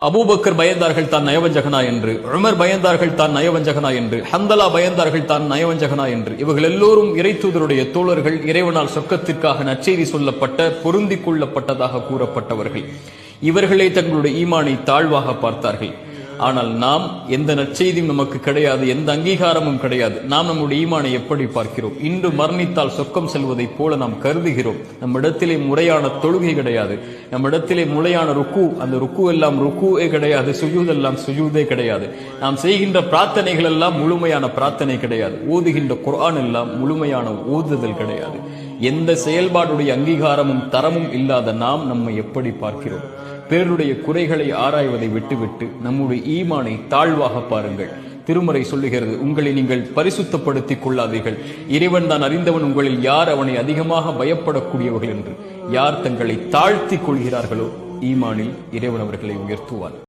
Abu Bakr பயந்தார்கள் தான் நயவஞ்சகனா என்று, உமர் பயந்தார்கள் தான் நயவஞ்சகனா என்று, ஹந்தலா பயந்தார்கள் தான் நயவஞ்சகனா என்று. இவர்கள் எல்லோரும் இறைத்தூதருடைய தோழர்கள், இறைவனால் சொர்க்கத்திற்காக நற்செய்தி சொல்லப்பட்ட பொருந்திக் கொள்ளப்பட்டதாக கூறப்பட்டவர்கள். இவர்களே தங்களுடைய ஈமானை தாழ்வாக பார்த்தார்கள். ஆனால் நாம் எந்த நற்செய்தியும் நமக்கு கிடையாது, எந்த அங்கீகாரமும் கிடையாது. நாம் நம்முடைய ஈமானை எப்படி பார்க்கிறோம்? இன்று மரணித்தால் சொர்க்கம் செல்வதைப் போல நாம் கருதுகிறோம். நம்மிடத்திலே முறையான தொழுகை கிடையாது, நம்மிடத்திலே முறையான ருக்கு, அந்த ருக்கு எல்லாம் ருக்குவே கிடையாது, சுஜூத் எல்லாம் சுஜூதே கிடையாது. நாம் செய்கின்ற பிரார்த்தனைகள் எல்லாம் முழுமையான பிரார்த்தனை கிடையாது, ஓதுகின்ற குர்ஆன் எல்லாம் முழுமையான ஓதுதல் கிடையாது. எந்த செயல்பாடுடைய அங்கீகாரமும் தரமும் இல்லாத நாம் நம்மை எப்படி பார்க்கிறோம்? பிறருடைய குறைகளை ஆராய்வதை விட்டுவிட்டு நம்முடைய ஈமானை தாழ்வாக பாருங்கள். திருமறை சொல்லுகிறது, உங்களை நீங்கள் பரிசுத்தப்படுத்திக் கொள்ளாதீர்கள், இறைவன் தான் அறிந்தவன் உங்களில் யார் அவனை அதிகமாக பயப்படக்கூடியவர்கள் என்று. யார் தங்களை தாழ்த்திக் கொள்கிறார்களோ ஈமானில் இறைவன் அவர்களை உயர்த்துவான்.